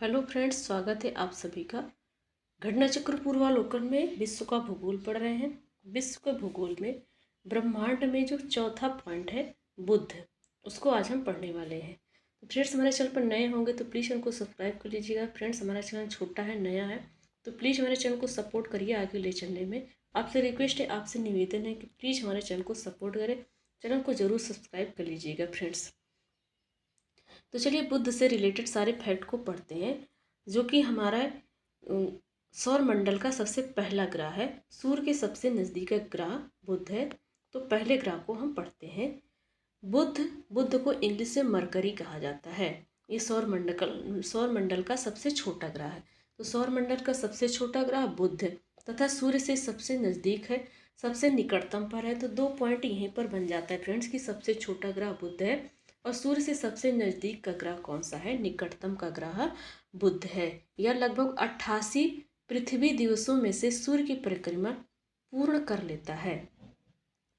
Hello friends, स्वागत है आप सभी का। घटना चक्र पूर्वावलोकन में विश्व का भूगोल पढ़ रहे हैं। विश्व के भूगोल में ब्रह्मांड में जो चौथा पॉइंट है बुध, उसको आज हम पढ़ने वाले हैं। तो फ्रेंड्स, हमारे चैनल पर नए होंगे तो प्लीज़ उनको सब्सक्राइब कर लीजिएगा। फ्रेंड्स, हमारा चैनल छोटा है, नया है, तो प्लीज़ हमारे चैनल को सपोर्ट करिए आगे ले चलने में। आपसे रिक्वेस्ट है, आपसे निवेदन है कि प्लीज़ हमारे चैनल को सपोर्ट करें। चैनल को जरूर सब्सक्राइब कर लीजिएगा फ्रेंड्स। तो चलिए बुध से रिलेटेड सारे फैक्ट को पढ़ते हैं। जो कि हमारा सौर मंडल का सबसे पहला ग्रह है, सूर्य के सबसे नज़दीक ग्रह बुध है। तो पहले ग्रह को हम पढ़ते हैं। बुध बुध को इंग्लिश से मरकरी कहा जाता है। ये सौर मंडल का सबसे छोटा ग्रह है। तो सौर मंडल का सबसे छोटा ग्रह बुध है तथा सूर्य से सबसे नज़दीक है, सबसे निकटतम पर है। तो 2 पॉइंट यहीं पर बन जाता है फ्रेंड्स कि सबसे छोटा ग्रह बुध है और सूर्य से सबसे नज़दीक का ग्रह कौन सा है, निकटतम का ग्रह बुध है। यह लगभग 88 पृथ्वी दिवसों में से सूर्य की परिक्रमा पूर्ण कर लेता है।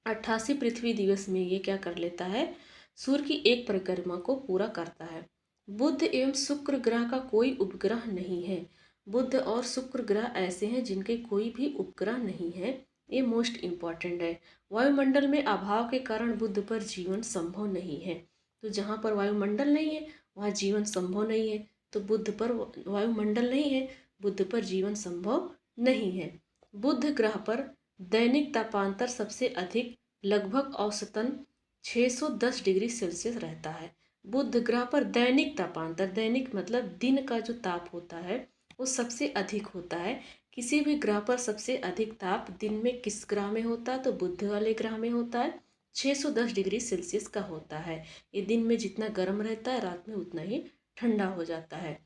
88 पृथ्वी दिवस में ये क्या कर लेता है, सूर्य की एक परिक्रमा को पूरा करता है। बुध एवं शुक्र ग्रह का कोई उपग्रह नहीं है। बुध और शुक्र ग्रह ऐसे हैं जिनके कोई भी उपग्रह नहीं है। ये मोस्ट इम्पॉर्टेंट है। वायुमंडल में अभाव के कारण बुध पर जीवन संभव नहीं है। तो जहाँ पर वायुमंडल नहीं है वहाँ जीवन संभव नहीं है। तो बुध पर वायुमंडल नहीं है, बुध पर जीवन संभव नहीं है। बुध ग्रह पर दैनिक तापांतर सबसे अधिक लगभग औसतन 610 डिग्री सेल्सियस रहता है। बुध ग्रह पर दैनिक तापांतर, दैनिक मतलब दिन का जो ताप होता है वो सबसे अधिक होता है। किसी भी ग्रह पर सबसे अधिक ताप दिन में किस ग्रह में होता है, तो बुध वाले ग्रह में होता है। 610 डिग्री सेल्सियस का होता है। ये दिन में जितना गर्म रहता है रात में उतना ही ठंडा हो जाता है।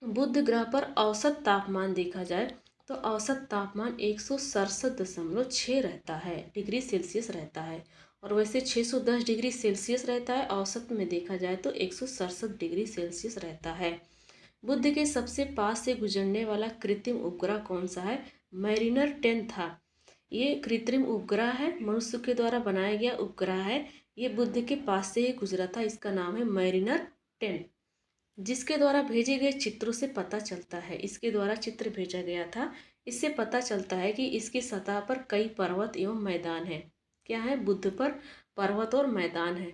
बुध ग्रह पर औसत तापमान देखा जाए तो औसत तापमान 167.6 रहता है, डिग्री सेल्सियस रहता है। और वैसे 610 डिग्री सेल्सियस रहता है, औसत में देखा जाए तो 167 डिग्री सेल्सियस रहता है। बुध के सबसे पास से गुजरने वाला कृत्रिम उपग्रह कौन सा है, मैरिनर 10 था। ये कृत्रिम उपग्रह है, मनुष्य के द्वारा बनाया गया उपग्रह है। ये बुध के पास से ही गुजरा था। इसका नाम है मैरिनर 10। जिसके द्वारा भेजे गए चित्रों से पता चलता है, इसके द्वारा चित्र भेजा गया था, इससे पता चलता है कि इसकी सतह पर कई पर्वत एवं मैदान है। क्या है, बुध पर पर्वत और मैदान है।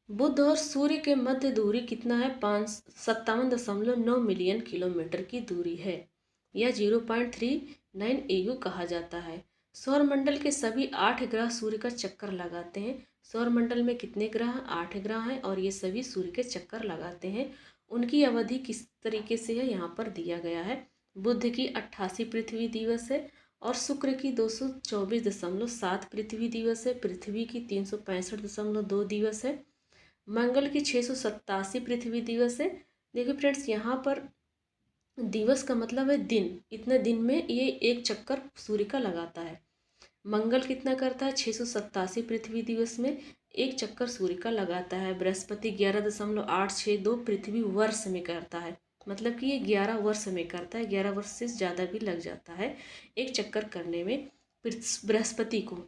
बुध और सूर्य के मध्य दूरी कितना है, 57.9 मिलियन किलोमीटर की दूरी है। यह 0.39 AU कहा जाता है। सौरमंडल के सभी 8 ग्रह सूर्य का चक्कर लगाते हैं। सौरमंडल में कितने ग्रह, 8 ग्रह हैं और ये सभी सूर्य के चक्कर लगाते हैं। उनकी अवधि किस तरीके से है, यहाँ पर दिया गया है। बुध की 88 पृथ्वी दिवस है और शुक्र की 224.7 पृथ्वी दिवस है। पृथ्वी की 365.2 दिवस है। मंगल की 687 पृथ्वी दिवस है। देखिए फ्रेंड्स, यहाँ पर दिवस का मतलब है दिन। इतने दिन में ये एक चक्कर सूर्य का लगाता है। मंगल कितना करता है, 687 पृथ्वी दिवस में एक चक्कर सूर्य का लगाता है। बृहस्पति 11.862 पृथ्वी वर्ष में करता है। मतलब कि ये 11 वर्ष में करता है, 11 वर्ष से ज़्यादा भी लग जाता है एक चक्कर करने में बृहस्पति को।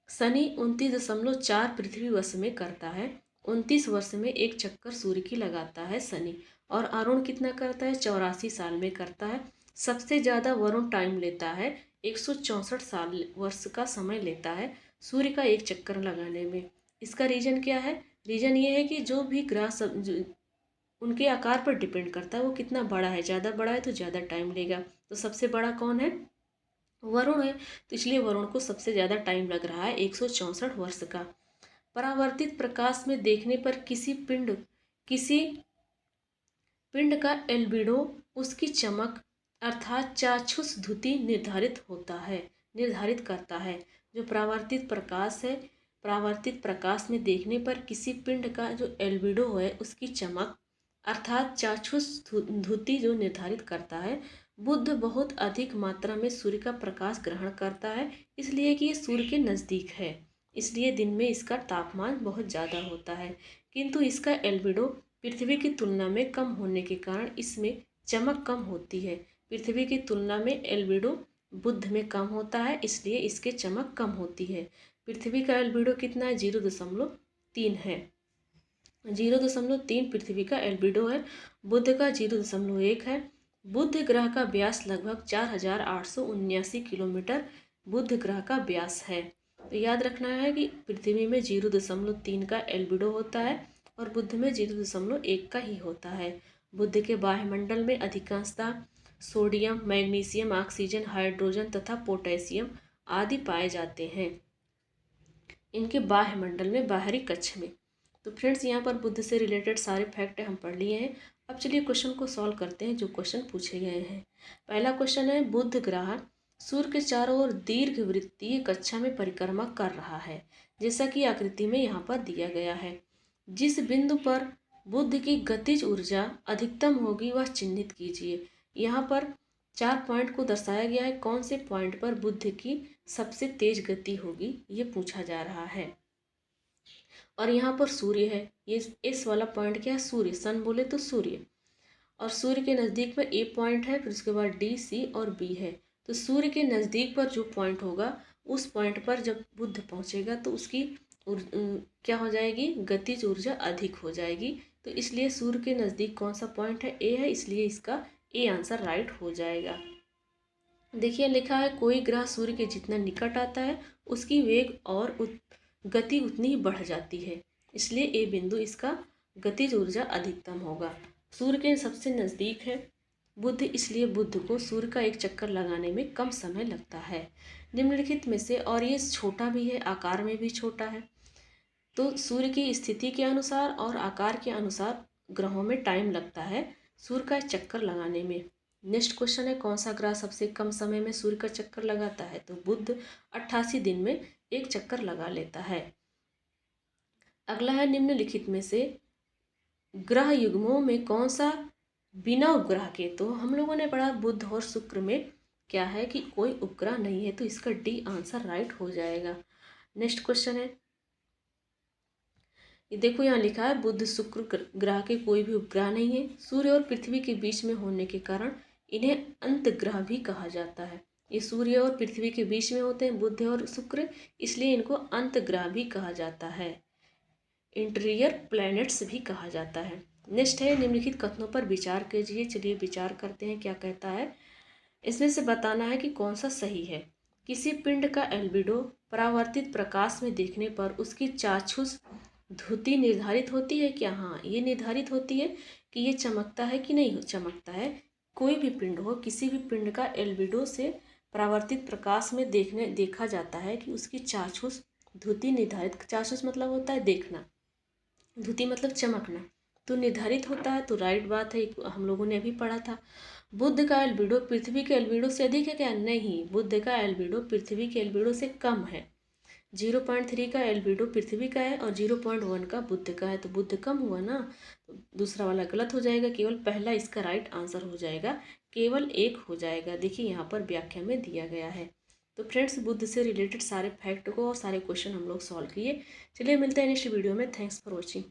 शनि 29.4 पृथ्वी वर्ष में करता है। 29 वर्ष में एक चक्कर सूर्य की लगाता है शनि। और अरुण कितना करता है, 84 साल में करता है। सबसे ज़्यादा वरुण टाइम लेता है, 164 साल वर्ष का समय लेता है सूर्य का एक चक्कर लगाने में। इसका रीज़न क्या है, रीज़न ये है कि जो भी ग्रह उनके आकार पर डिपेंड करता है, वो कितना बड़ा है। ज़्यादा बड़ा है तो ज़्यादा टाइम लेगा। तो सबसे बड़ा कौन है, वरुण है। तो इसलिए वरुण को सबसे ज़्यादा टाइम लग रहा है, 164 वर्ष का। परावर्तित प्रकाश में देखने पर किसी पिंड का एल्बिडो, उसकी चमक अर्थात चाक्षुष द्युति निर्धारित करता है। जो परावर्तित प्रकाश है, परावर्तित प्रकाश में देखने पर किसी पिंड का जो एल्बिडो है उसकी चमक अर्थात चाक्षुष द्युति जो निर्धारित करता है। बुध बहुत अधिक मात्रा में सूर्य का प्रकाश ग्रहण करता है, इसलिए कि ये सूर्य के नज़दीक है, इसलिए दिन में इसका तापमान बहुत ज़्यादा होता है। किंतु इसका एल्बिडो पृथ्वी की तुलना में कम होने के कारण इसमें चमक कम होती है। पृथ्वी की तुलना में एल्बिडो बुध में कम होता है, इसलिए इसके चमक कम होती है। पृथ्वी का एल्बिडो कितना है, 0.3 है। 0.3 पृथ्वी का एल्बिडो है। बुध का 0.1 है। बुध ग्रह का व्यास लगभग 4,879 किलोमीटर बुध ग्रह का व्यास है। तो याद रखना है कि पृथ्वी में 0.3 का एल्बिडो होता है और बुध में 0.1 का ही होता है। बुध के वायुमंडल में अधिकांशतः सोडियम, मैग्नीशियम, ऑक्सीजन, हाइड्रोजन तथा पोटेशियम आदि पाए जाते हैं इनके वायुमंडल में, बाहरी कक्ष में। तो फ्रेंड्स, यहाँ पर बुध से रिलेटेड सारे फैक्ट हम पढ़ लिए हैं। अब चलिए क्वेश्चन को सॉल्व करते हैं जो क्वेश्चन पूछे गए हैं। पहला क्वेश्चन है, बुध ग्रह सूर्य के चारों ओर दीर्घ वृत्तीय कक्षा में परिक्रमा कर रहा है, जैसा कि आकृति में यहाँ पर दिया गया है। जिस बिंदु पर बुध की गतिज ऊर्जा अधिकतम होगी वह चिन्हित कीजिए। यहाँ पर 4 पॉइंट को दर्शाया गया है। कौन से पॉइंट पर बुध की सबसे तेज गति होगी ये पूछा जा रहा है। और यहाँ पर सूर्य है, ये इस वाला पॉइंट क्या है, सूर्य, सन बोले तो सूर्य। और सूर्य के नज़दीक में ए पॉइंट है, फिर उसके बाद डी, सी और बी है। तो सूर्य के नज़दीक पर जो पॉइंट होगा उस पॉइंट पर जब बुध पहुँचेगा तो उसकी क्या हो जाएगी, गतिज ऊर्जा अधिक हो जाएगी। तो इसलिए सूर्य के नज़दीक कौन सा पॉइंट है, ए है, इसलिए इसका ए आंसर राइट हो जाएगा। देखिए लिखा है, कोई ग्रह सूर्य के जितना निकट आता है उसकी वेग और गति उतनी ही बढ़ जाती है, इसलिए ए बिंदु इसका गतिज ऊर्जा अधिकतम होगा। सूर्य के सबसे नज़दीक है बुध, इसलिए बुध को सूर्य का एक चक्कर लगाने में कम समय लगता है। निम्नलिखित में से, और ये छोटा भी है, आकार में भी छोटा है, तो सूर्य की स्थिति के अनुसार और आकार के अनुसार ग्रहों में टाइम लगता है सूर्य का चक्कर लगाने में। नेक्स्ट क्वेश्चन है, कौन सा ग्रह सबसे कम समय में सूर्य का चक्कर लगाता है, तो बुध 88 दिन में एक चक्कर लगा लेता है। अगला है, निम्नलिखित में से ग्रह युग्मों में कौन सा बिना उपग्रह के, तो हम लोगों ने पढ़ा बुध और शुक्र में क्या है कि कोई उपग्रह नहीं है, तो इसका डी आंसर राइट हो जाएगा। नेक्स्ट क्वेश्चन है, ये देखो यहाँ लिखा है, बुध शुक्र ग्रह के कोई भी उपग्रह नहीं है। सूर्य और पृथ्वी के बीच में होने के कारण इन्हें अंतग्रह भी कहा जाता है। ये सूर्य और पृथ्वी के बीच में होते हैं बुध और शुक्र, इसलिए इनको अंतग्रह भी कहा जाता है, इंटीरियर प्लैनेट्स भी कहा जाता है। नेक्स्ट है, निम्नलिखित कथनों पर विचार कीजिए। चलिए विचार करते हैं क्या कहता है। इसमें से बताना है कि कौन सा सही है। किसी पिंड का एल्बिडो परावर्तित प्रकाश में देखने पर उसकी चाक्षुष धुति निर्धारित होती है क्या? हाँ, ये निर्धारित होती है कि ये चमकता है कि नहीं चमकता है। कोई भी पिंड हो, किसी भी पिंड का एल्बिडो से परावर्तित प्रकाश में देखा जाता है कि उसकी चाक्षुष धुति निर्धारित, चाक्षुष मतलब होता है देखना, धुति मतलब चमकना, तो निर्धारित होता है। तो राइट बात है, हम लोगों ने अभी पढ़ा था। बुध का एल्बिडो पृथ्वी के एल्बिडो से अधिक है क्या? नहीं, बुध का एल्बिडो पृथ्वी के एल्बिडो से कम है। 0.3 का एल्बिडो पृथ्वी का है और 0.1 का बुध का है, तो बुध कम हुआ ना, तो दूसरा वाला गलत हो जाएगा, केवल पहला इसका राइट आंसर हो जाएगा, केवल एक हो जाएगा। देखिए यहाँ पर व्याख्या में दिया गया है। तो फ्रेंड्स, बुध से रिलेटेड सारे फैक्ट को और सारे क्वेश्चन हम लोग सॉल्व किए। चलिए मिलते हैं नेक्स्ट वीडियो में। Thanks for watching.